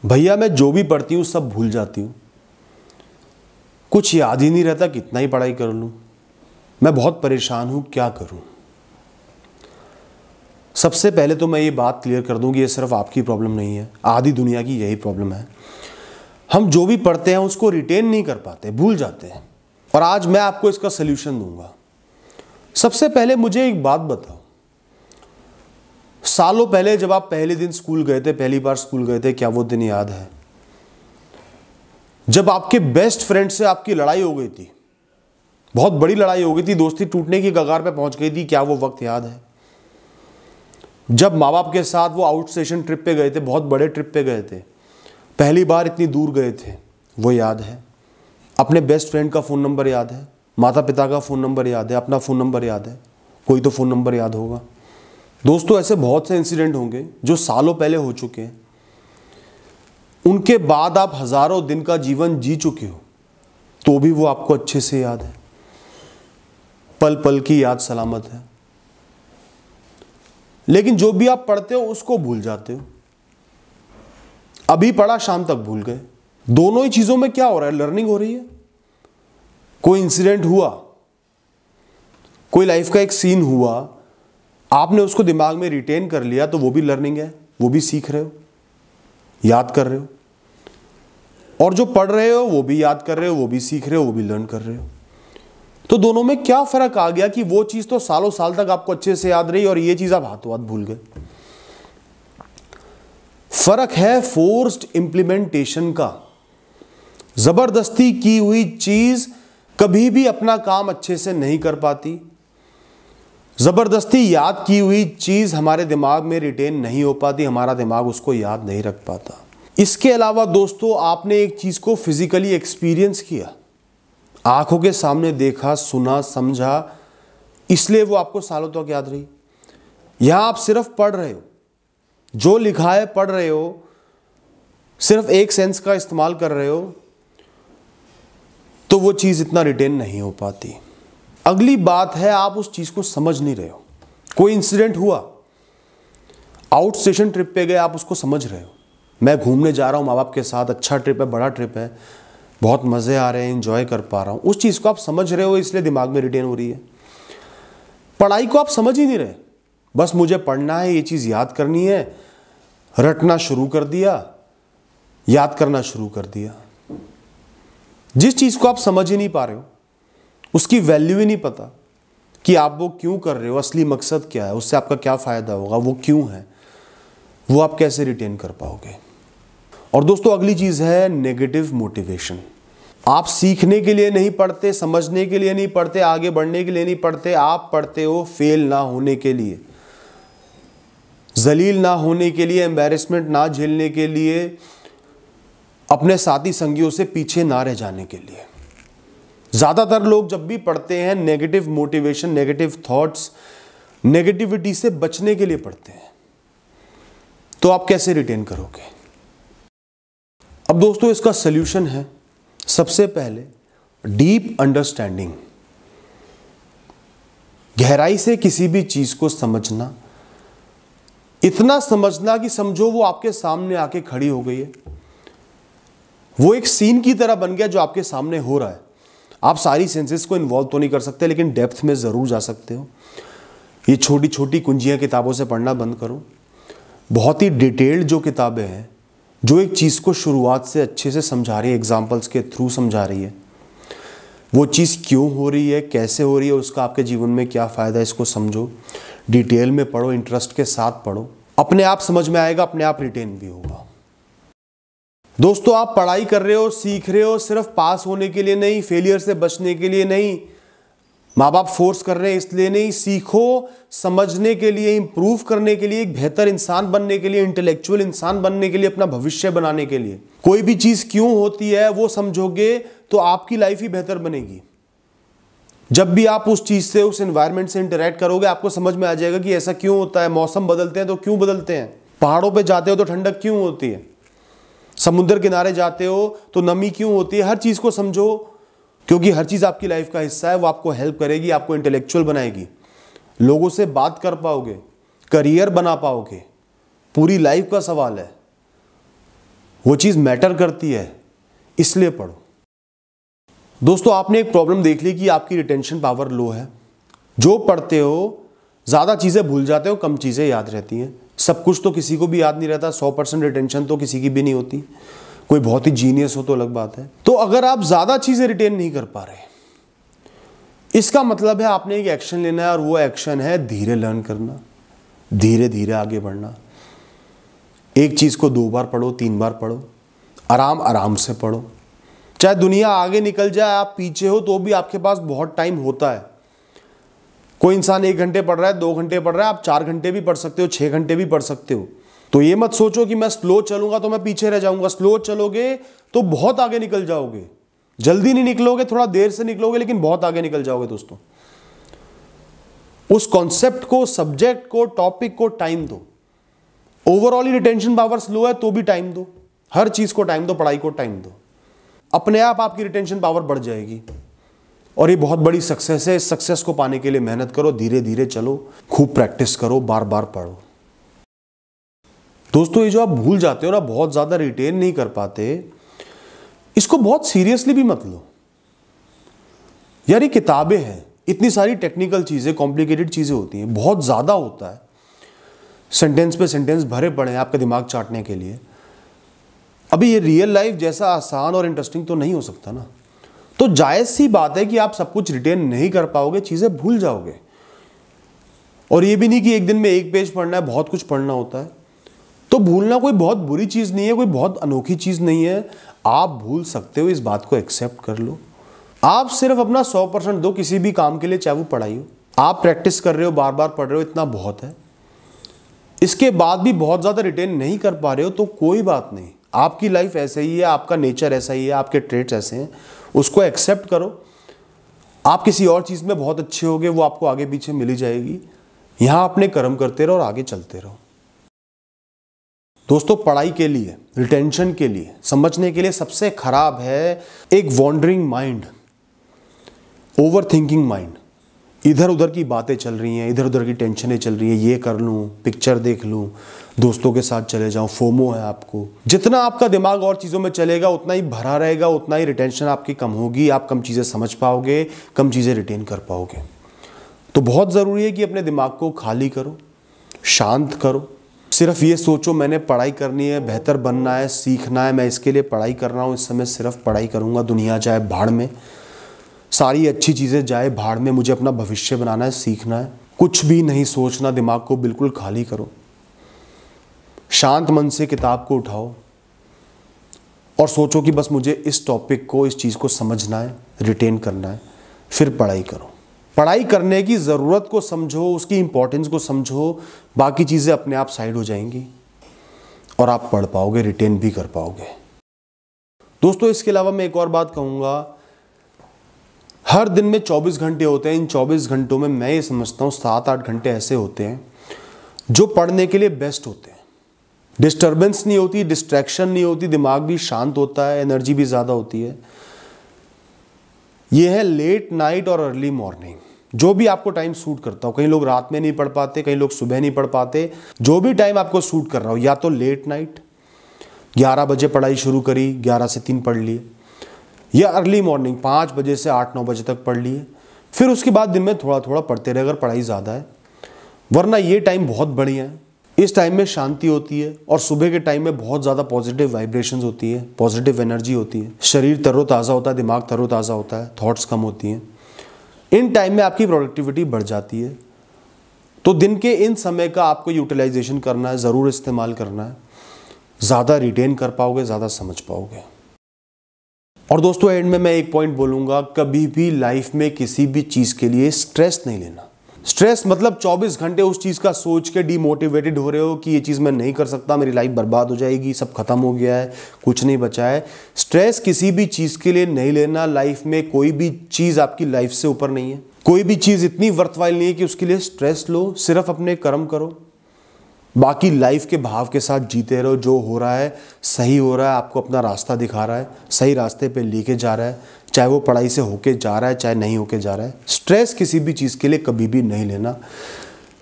भैया मैं जो भी पढ़ती हूँ सब भूल जाती हूँ। कुछ याद ही नहीं रहता, कितना ही पढ़ाई कर लूँ। मैं बहुत परेशान हूँ, क्या करूँ। सबसे पहले तो मैं ये बात क्लियर कर दूँ कि ये सिर्फ आपकी प्रॉब्लम नहीं है, आधी दुनिया की यही प्रॉब्लम है। हम जो भी पढ़ते हैं उसको रिटेन नहीं कर पाते, भूल जाते हैं। और आज मैं आपको इसका सल्यूशन दूंगा। सबसे पहले मुझे एक बात बताओ, सालों पहले जब आप पहले दिन स्कूल गए थे, पहली बार स्कूल गए थे, क्या वो दिन याद है? जब आपके बेस्ट फ्रेंड से आपकी लड़ाई हो गई थी, बहुत बड़ी लड़ाई हो गई थी, दोस्ती टूटने की कगार पे पहुंच गई थी, क्या वो वक्त याद है? जब माँ बाप के साथ वो आउट स्टेशन ट्रिप पे गए थे, बहुत बड़े ट्रिप पे गए थे, पहली बार इतनी दूर गए थे, वो याद है? अपने बेस्ट फ्रेंड का फ़ोन नंबर याद है? माता पिता का फ़ोन नंबर याद है? अपना फ़ोन नंबर याद है? कोई तो फ़ोन नंबर याद होगा। दोस्तों, ऐसे बहुत से इंसिडेंट होंगे जो सालों पहले हो चुके हैं, उनके बाद आप हज़ारों दिन का जीवन जी चुके हो, तो भी वो आपको अच्छे से याद है। पल पल की याद सलामत है। लेकिन जो भी आप पढ़ते हो उसको भूल जाते हो। अभी पढ़ा, शाम तक भूल गए। दोनों ही चीज़ों में क्या हो रहा है? लर्निंग हो रही है। कोई इंसिडेंट हुआ, कोई लाइफ का एक सीन हुआ, आपने उसको दिमाग में रिटेन कर लिया, तो वो भी लर्निंग है, वो भी सीख रहे हो, याद कर रहे हो। और जो पढ़ रहे हो वो भी याद कर रहे हो, वो भी सीख रहे हो, वो भी लर्न कर रहे हो। तो दोनों में क्या फर्क आ गया कि वो चीज़ तो सालों साल तक आपको अच्छे से याद रही और ये चीज़ आप हाथों हाथ भूल गए। फर्क है फोर्स्ड इंप्लीमेंटेशन का। जबरदस्ती की हुई चीज कभी भी अपना काम अच्छे से नहीं कर पाती। जबरदस्ती याद की हुई चीज हमारे दिमाग में रिटेन नहीं हो पाती, हमारा दिमाग उसको याद नहीं रख पाता। इसके अलावा दोस्तों, आपने एक चीज को फिजिकली एक्सपीरियंस किया, आंखों के सामने देखा, सुना, समझा, इसलिए वो आपको सालों तक याद रही। यहां आप सिर्फ पढ़ रहे हो, जो लिखा है पढ़ रहे हो, सिर्फ एक सेंस का इस्तेमाल कर रहे हो, तो वो चीज इतना रिटेन नहीं हो पाती। अगली बात है, आप उस चीज को समझ नहीं रहे हो। कोई इंसिडेंट हुआ, आउट स्टेशन ट्रिप पे गए, आप उसको समझ रहे हो, मैं घूमने जा रहा हूं माँ बाप के साथ, अच्छा ट्रिप है, बड़ा ट्रिप है, बहुत मजे आ रहे हैं, एंजॉय कर पा रहा हूं, उस चीज को आप समझ रहे हो, इसलिए दिमाग में रिटेन हो रही है। पढ़ाई को आप समझ ही नहीं रहे, बस मुझे पढ़ना है, ये चीज याद करनी है, रटना शुरू कर दिया, याद करना शुरू कर दिया। जिस चीज को आप समझ ही नहीं पा रहे हो, उसकी वैल्यू ही नहीं पता कि आप वो क्यों कर रहे हो, असली मकसद क्या है, उससे आपका क्या फायदा होगा, वो क्यों है, वो आप कैसे रिटेन कर पाओगे। और दोस्तों, अगली चीज है नेगेटिव मोटिवेशन। आप सीखने के लिए नहीं पढ़ते, समझने के लिए नहीं पढ़ते, आगे बढ़ने के लिए नहीं पढ़ते, आप पढ़ते हो फेल ना होने के लिए, जलील ना होने के लिए, एम्बैरेसमेंट ना झेलने के लिए, अपने साथी संगियों से पीछे ना रह जाने के लिए। ज्यादातर लोग जब भी पढ़ते हैं, negative motivation, negative thoughts, negativity से बचने के लिए पढ़ते हैं। तो आप कैसे रिटेन करोगे? अब दोस्तों, इसका सल्यूशन है, सबसे पहले डीप अंडरस्टैंडिंग। गहराई से किसी भी चीज को समझना, इतना समझना कि समझो वो आपके सामने आके खड़ी हो गई है, वो एक सीन की तरह बन गया जो आपके सामने हो रहा है। आप सारी सेंसेस को इन्वॉल्व तो नहीं कर सकते, लेकिन डेप्थ में जरूर जा सकते हो। ये छोटी छोटी कुंजियां किताबों से पढ़ना बंद करो। बहुत ही डिटेल्ड जो किताबें हैं, जो एक चीज को शुरुआत से अच्छे से समझा रही है, एग्जाम्पल्स के थ्रू समझा रही है, वो चीज क्यों हो रही है, कैसे हो रही है, उसका आपके जीवन में क्या फायदा है, इसको समझो, डिटेल में पढ़ो, इंटरेस्ट के साथ पढ़ो। अपने आप समझ में आएगा, अपने आप रिटेन भी होगा। दोस्तों, आप पढ़ाई कर रहे हो, सीख रहे हो, सिर्फ पास होने के लिए नहीं, फेलियर से बचने के लिए नहीं, माँ बाप फोर्स कर रहे हैं इसलिए नहीं, सीखो समझने के लिए, इंप्रूव करने के लिए, एक बेहतर इंसान बनने के लिए, इंटेलेक्चुअल इंसान बनने के लिए, अपना भविष्य बनाने के लिए। कोई भी चीज क्यों होती है वो समझोगे तो आपकी लाइफ ही बेहतर बनेगी। जब भी आप उस चीज से, उस एनवायरनमेंट से इंटरेक्ट करोगे, आपको समझ में आ जाएगा कि ऐसा क्यों होता है। मौसम बदलते हैं तो क्यों बदलते हैं, पहाड़ों पे जाते हो तो ठंडक क्यों होती है, समुद्र किनारे जाते हो तो नमी क्यों होती है। हर चीज को समझो, क्योंकि हर चीज आपकी लाइफ का हिस्सा है। वो आपको हेल्प करेगी, आपको इंटेलेक्चुअल बनाएगी, लोगों से बात कर पाओगे, करियर बना पाओगे, पूरी लाइफ का सवाल है। वो चीज़ मैटर करती है, इसलिए पढ़ो। दोस्तों, आपने एक प्रॉब्लम देख ली कि आपकी रिटेंशन पावर लो है। जो पढ़ते हो ज़्यादा चीज़ें भूल जाते हो, कम चीज़ें याद रहती हैं। सब कुछ तो किसी को भी याद नहीं रहता, 100% रिटेंशन तो किसी की भी नहीं होती। कोई बहुत ही जीनियस हो तो अलग बात है। तो अगर आप ज़्यादा चीज़ें रिटेन नहीं कर पा रहे, इसका मतलब है आपने एक एक्शन लेना है, और वो एक्शन है धीरे लर्न करना, धीरे धीरे आगे बढ़ना। एक चीज़ को 2 बार पढ़ो, 3 बार पढ़ो, आराम आराम से पढ़ो। चाहे दुनिया आगे निकल जाए, आप पीछे हो, तो भी आपके पास बहुत टाइम होता है। कोई इंसान 1 घंटे पढ़ रहा है, 2 घंटे पढ़ रहा है, आप 4 घंटे भी पढ़ सकते हो, 6 घंटे भी पढ़ सकते हो। तो ये मत सोचो कि मैं स्लो चलूंगा तो मैं पीछे रह जाऊंगा। स्लो चलोगे तो बहुत आगे निकल जाओगे। जल्दी नहीं निकलोगे, थोड़ा देर से निकलोगे, लेकिन बहुत आगे निकल जाओगे। दोस्तों, उस कॉन्सेप्ट को, सब्जेक्ट को, टॉपिक को टाइम दो। ओवरऑल ही रिटेंशन पावर स्लो है तो भी टाइम दो। हर चीज को टाइम दो, पढ़ाई को टाइम दो, अपने आप आपकी रिटेंशन पावर बढ़ जाएगी। और ये बहुत बड़ी सक्सेस है। इस सक्सेस को पाने के लिए मेहनत करो, धीरे धीरे चलो, खूब प्रैक्टिस करो, बार बार पढ़ो। दोस्तों, ये जो आप भूल जाते हो ना, बहुत ज्यादा रिटेन नहीं कर पाते, इसको बहुत सीरियसली भी मत लो। यार ये किताबें हैं, इतनी सारी टेक्निकल चीजें, कॉम्प्लिकेटेड चीजें होती हैं, बहुत ज्यादा होता है। सेंटेंस पे सेंटेंस भरे पड़े हैं आपका दिमाग चाटने के लिए। अभी ये रियल लाइफ जैसा आसान और इंटरेस्टिंग तो नहीं हो सकता ना। तो जायज सी बात है कि आप सब कुछ रिटेन नहीं कर पाओगे, चीजें भूल जाओगे। और ये भी नहीं कि एक दिन में 1 पेज पढ़ना है, बहुत कुछ पढ़ना होता है। तो भूलना कोई बहुत बुरी चीज नहीं है, कोई बहुत अनोखी चीज नहीं है। आप भूल सकते हो, इस बात को एक्सेप्ट कर लो। आप सिर्फ अपना 100% दो किसी भी काम के लिए, चाहे वो पढ़ाई हो। आप प्रैक्टिस कर रहे हो, बार बार पढ़ रहे हो, इतना बहुत है। इसके बाद भी बहुत ज्यादा रिटेन नहीं कर पा रहे हो तो कोई बात नहीं। आपकी लाइफ ऐसे ही है, आपका नेचर ऐसा ही है, आपके ट्रेट्स ऐसे हैं, उसको एक्सेप्ट करो। आप किसी और चीज में बहुत अच्छे होगे, वो आपको आगे पीछे मिल ही जाएगी। यहां अपने कर्म करते रहो और आगे चलते रहो। दोस्तों, पढ़ाई के लिए, रिटेंशन के लिए, समझने के लिए सबसे खराब है एक wandering mind, over thinking mind. इधर उधर की बातें चल रही हैं, इधर उधर की टेंशनें चल रही हैं, ये कर लूं, पिक्चर देख लूं, दोस्तों के साथ चले जाऊं, फोमो है आपको। जितना आपका दिमाग और चीज़ों में चलेगा, उतना ही भरा रहेगा, उतना ही रिटेंशन आपकी कम होगी। आप कम चीज़ें समझ पाओगे, कम चीज़ें रिटेन कर पाओगे। तो बहुत ज़रूरी है कि अपने दिमाग को खाली करो, शांत करो। सिर्फ ये सोचो मैंने पढ़ाई करनी है, बेहतर बनना है, सीखना है, मैं इसके लिए पढ़ाई कर रहा हूँ, इस समय सिर्फ पढ़ाई करूँगा, दुनिया जाए भाड़ में, सारी अच्छी चीज़ें जाए भाड़ में, मुझे अपना भविष्य बनाना है, सीखना है। कुछ भी नहीं सोचना, दिमाग को बिल्कुल खाली करो। शांत मन से किताब को उठाओ और सोचो कि बस मुझे इस टॉपिक को, इस चीज़ को समझना है, रिटेन करना है, फिर पढ़ाई करो। पढ़ाई करने की ज़रूरत को समझो, उसकी इंपॉर्टेंस को समझो, बाकी चीज़ें अपने आप साइड हो जाएंगी और आप पढ़ पाओगे, रिटेन भी कर पाओगे। दोस्तों, इसके अलावा मैं एक और बात कहूँगा, हर दिन में 24 घंटे होते हैं। इन 24 घंटों में मैं ये समझता हूँ 7-8 घंटे ऐसे होते हैं जो पढ़ने के लिए बेस्ट होते हैं। डिस्टर्बेंस नहीं होती, डिस्ट्रैक्शन नहीं होती, दिमाग भी शांत होता है, एनर्जी भी ज़्यादा होती है। ये है लेट नाइट और अर्ली मॉर्निंग, जो भी आपको टाइम सूट करता हो। कई लोग रात में नहीं पढ़ पाते, कई लोग सुबह नहीं पढ़ पाते। जो भी टाइम आपको सूट कर रहा हो, या तो लेट नाइट 11 बजे पढ़ाई शुरू करी, 11 से 3 पढ़ लिए, या अर्ली मॉर्निंग 5 बजे से 8-9 बजे तक पढ़ लिए। फिर उसके बाद दिन में थोड़ा थोड़ा पढ़ते रहे अगर पढ़ाई ज़्यादा है। वरना ये टाइम बहुत बढ़िया है। इस टाइम में शांति होती है और सुबह के टाइम में बहुत ज़्यादा पॉजिटिव वाइब्रेशंस होती है, पॉजिटिव एनर्जी होती है, शरीर तरोताज़ा होता है, दिमाग तरोताज़ा होता है, थॉट्स कम होती हैं। इन टाइम में आपकी प्रोडक्टिविटी बढ़ जाती है। तो दिन के इन समय का आपको यूटिलाइजेशन करना है, ज़रूर इस्तेमाल करना है। ज़्यादा रिटेन कर पाओगे, ज़्यादा समझ पाओगे। और दोस्तों, एंड में मैं एक पॉइंट बोलूँगा, कभी भी लाइफ में किसी भी चीज़ के लिए स्ट्रेस नहीं लेना। स्ट्रेस मतलब 24 घंटे उस चीज़ का सोच के डीमोटिवेटेड हो रहे हो कि ये चीज़ मैं नहीं कर सकता, मेरी लाइफ बर्बाद हो जाएगी, सब खत्म हो गया है, कुछ नहीं बचा है। स्ट्रेस किसी भी चीज़ के लिए नहीं लेना। लाइफ में कोई भी चीज़ आपकी लाइफ से ऊपर नहीं है। कोई भी चीज़ इतनी वर्थवाइल नहीं है कि उसके लिए स्ट्रेस लो। सिर्फ अपने कर्म करो, बाकी लाइफ के भाव के साथ जीते रहो। जो हो रहा है सही हो रहा है, आपको अपना रास्ता दिखा रहा है, सही रास्ते पे लेके जा रहा है, चाहे वो पढ़ाई से होके जा रहा है, चाहे नहीं होके जा रहा है। स्ट्रेस किसी भी चीज़ के लिए कभी भी नहीं लेना।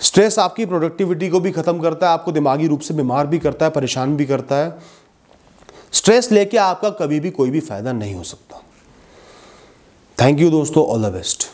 स्ट्रेस आपकी प्रोडक्टिविटी को भी ख़त्म करता है, आपको दिमागी रूप से बीमार भी करता है, परेशान भी करता है। स्ट्रेस लेके आपका कभी भी कोई भी फायदा नहीं हो सकता। थैंक यू दोस्तों, ऑल द बेस्ट।